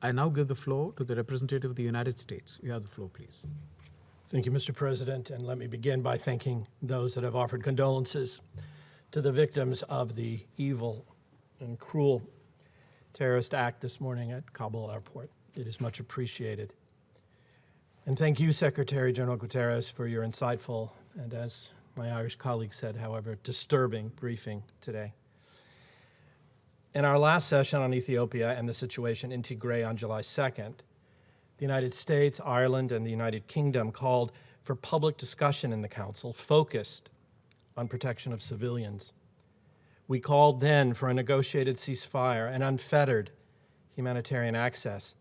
I now give the floor to the representative of the United States. You have the floor, please. Thank you, Mr. President, and let me begin by thanking those that have offered condolences to the victims of the evil and cruel terrorist act this morning at Kabul airport. It is much appreciated. And thank you, Secretary General Guterres, for your insightful and, as my Irish colleague said, however, disturbing briefing today. In our last session on Ethiopia and the situation in Tigray on July 2nd, the United States, Ireland, and the United Kingdom called for public discussion in the Council focused on protection of civilians. We called then for a negotiated ceasefire and unfettered humanitarian access,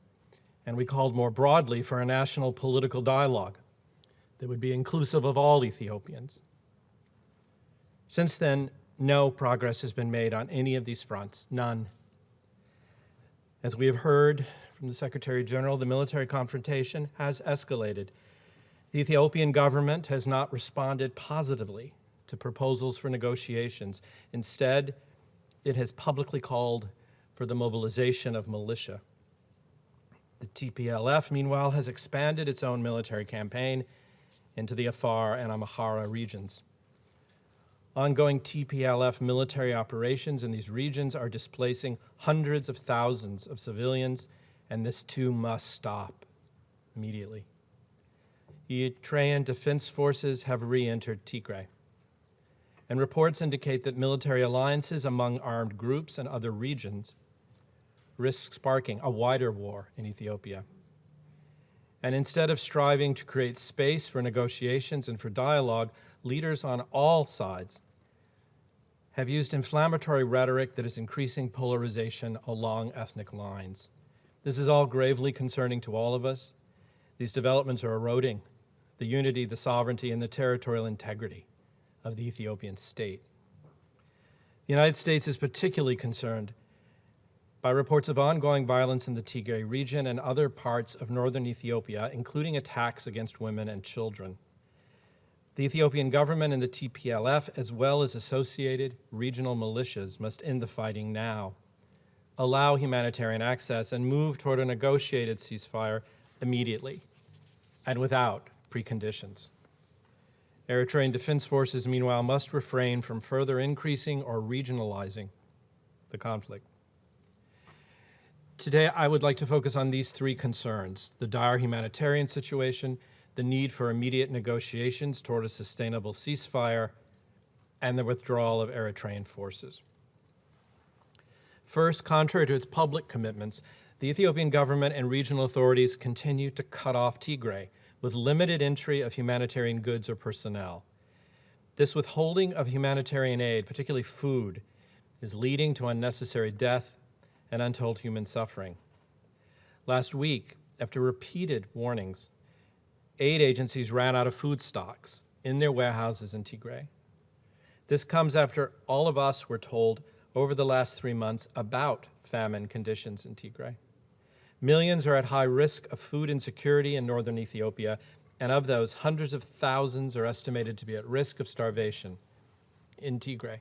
and we called more broadly for a national political dialogue that would be inclusive of all Ethiopians. Since then, no progress has been made on any of these fronts, none. As we have heard from the Secretary General, the military confrontation has escalated. The Ethiopian government has not responded positively to proposals for negotiations. Instead, it has publicly called for the mobilization of militia. The TPLF, meanwhile, has expanded its own military campaign into the Afar and Amhara regions. Ongoing TPLF military operations in these regions are displacing hundreds of thousands of civilians, and this too must stop immediately. Eritrean defense forces have re-entered Tigray, and reports indicate that military alliances among armed groups and other regions risk sparking a wider war in Ethiopia. And instead of striving to create space for negotiations and for dialogue, leaders on all sides have used inflammatory rhetoric that is increasing polarization along ethnic lines. This is all gravely concerning to all of us. These developments are eroding the unity, the sovereignty, and the territorial integrity of the Ethiopian state. The United States is particularly concerned by reports of ongoing violence in the Tigray region and other parts of northern Ethiopia, including attacks against women and children. The Ethiopian government and the TPLF, as well as associated regional militias, must end the fighting now, allow humanitarian access, and move toward a negotiated ceasefire immediately and without preconditions. Eritrean defense forces, meanwhile, must refrain from further increasing or regionalizing the conflict. Today, I would like to focus on these three concerns: the dire humanitarian situation, the need for immediate negotiations toward a sustainable ceasefire, and the withdrawal of Eritrean forces. First, contrary to its public commitments, the Ethiopian government and regional authorities continue to cut off Tigray with limited entry of humanitarian goods or personnel. This withholding of humanitarian aid, particularly food, is leading to unnecessary death and untold human suffering. Last week, after repeated warnings, aid agencies ran out of food stocks in their warehouses in Tigray. This comes after all of us were told over the last 3 months about famine conditions in Tigray. Millions are at high risk of food insecurity in northern Ethiopia, and of those, hundreds of thousands are estimated to be at risk of starvation in Tigray.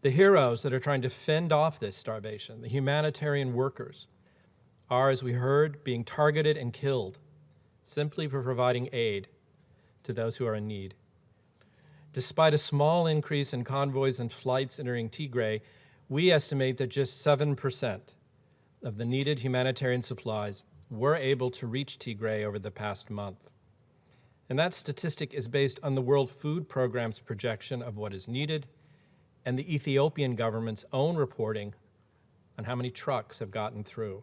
The heroes that are trying to fend off this starvation, the humanitarian workers, are, as we heard, being targeted and killed simply for providing aid to those who are in need. Despite a small increase in convoys and flights entering Tigray, we estimate that just 7% of the needed humanitarian supplies were able to reach Tigray over the past month. And that statistic is based on the World Food Programme's projection of what is needed and the Ethiopian government's own reporting on how many trucks have gotten through.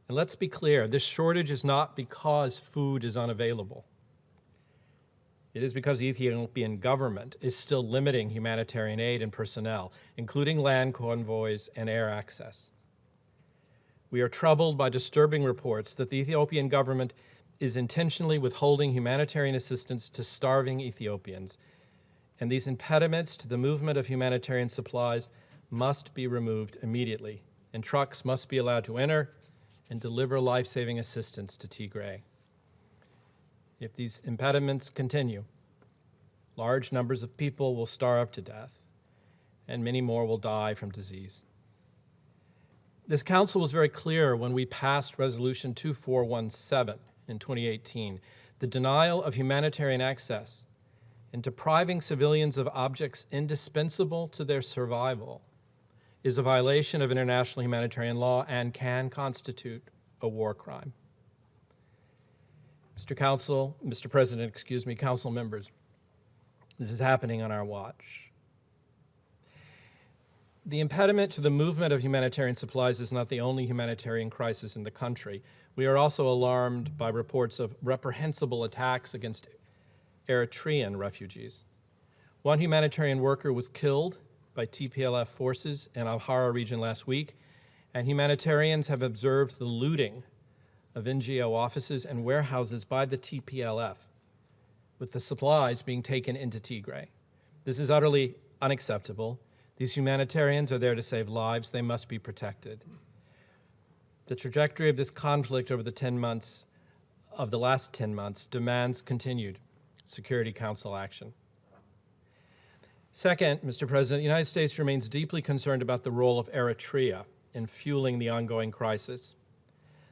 And let's be clear, this shortage is not because food is unavailable. It is because the Ethiopian government is still limiting humanitarian aid and personnel, including land convoys and air access. We are troubled by disturbing reports that the Ethiopian government is intentionally withholding humanitarian assistance to starving Ethiopians, and these impediments to the movement of humanitarian supplies must be removed immediately, and trucks must be allowed to enter and deliver life-saving assistance to Tigray. If these impediments continue, large numbers of people will starve to death, and many more will die from disease. This council was very clear when we passed Resolution 2417 in 2018. The denial of humanitarian access and depriving civilians of objects indispensable to their survival is a violation of international humanitarian law and can constitute a war crime. Mr. President, council members, this is happening on our watch. The impediment to the movement of humanitarian supplies is not the only humanitarian crisis in the country. We are also alarmed by reports of reprehensible attacks against Eritrean refugees. One humanitarian worker was killed by TPLF forces in Amhara region last week, and humanitarians have observed the looting of NGO offices and warehouses by the TPLF, with the supplies being taken into Tigray. This is utterly unacceptable. These humanitarians are there to save lives. They must be protected. The trajectory of this conflict over the last 10 months demands continued Security Council action. Second, Mr. President, the United States remains deeply concerned about the role of Eritrea in fueling the ongoing crisis.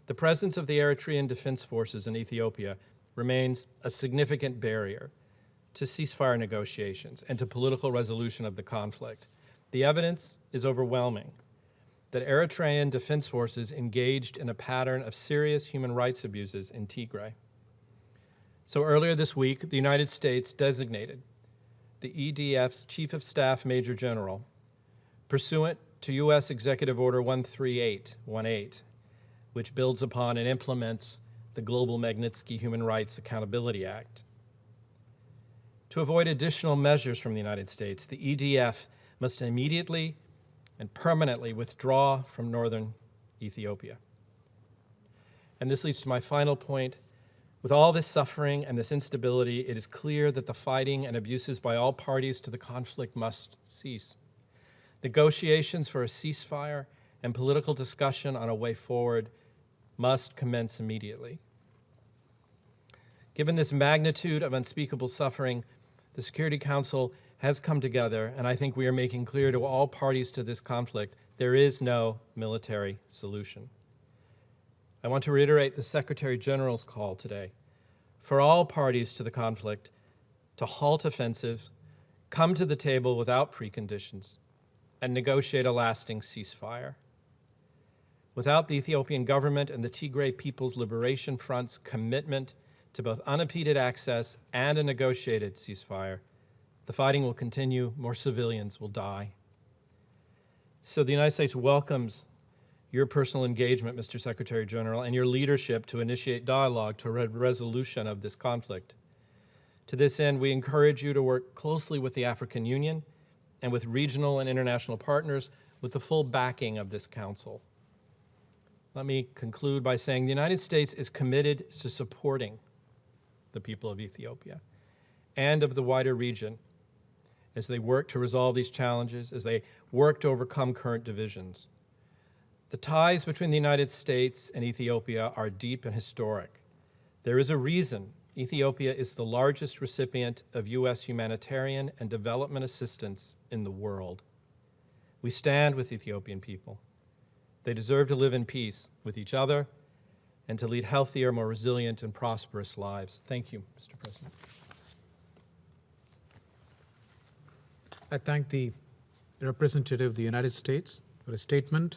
The presence of the Eritrean Defense Forces in Ethiopia remains a significant barrier to ceasefire negotiations and to political resolution of the conflict. The evidence is overwhelming that Eritrean Defense Forces engaged in a pattern of serious human rights abuses in Tigray. So earlier this week, the United States designated the EDF's Chief of Staff Major General, pursuant to U.S. Executive Order 13818, which builds upon and implements the Global Magnitsky Human Rights Accountability Act. To avoid additional measures from the United States, the EDF must immediately and permanently withdraw from northern Ethiopia. And this leads to my final point. With all this suffering and this instability, it is clear that the fighting and abuses by all parties to the conflict must cease. Negotiations for a ceasefire and political discussion on a way forward must commence immediately. Given this magnitude of unspeakable suffering, the Security Council has come together, and I think we are making clear to all parties to this conflict, there is no military solution. I want to reiterate the Secretary General's call today for all parties to the conflict to halt offensives, come to the table without preconditions, and negotiate a lasting ceasefire. Without the Ethiopian government and the Tigray People's Liberation Front's commitment to both unimpeded access and a negotiated ceasefire, the fighting will continue, more civilians will die. So the United States welcomes your personal engagement, Mr. Secretary General, and your leadership to initiate dialogue to a resolution of this conflict. To this end, we encourage you to work closely with the African Union and with regional and international partners with the full backing of this council. Let me conclude by saying the United States is committed to supporting the people of Ethiopia and of the wider region as they work to resolve these challenges, as they work to overcome current divisions. The ties between the United States and Ethiopia are deep and historic. There is a reason Ethiopia is the largest recipient of U.S. humanitarian and development assistance in the world. We stand with Ethiopian people. They deserve to live in peace with each other and to lead healthier, more resilient, and prosperous lives. Thank you, Mr. President. I thank the representative of the United States for a statement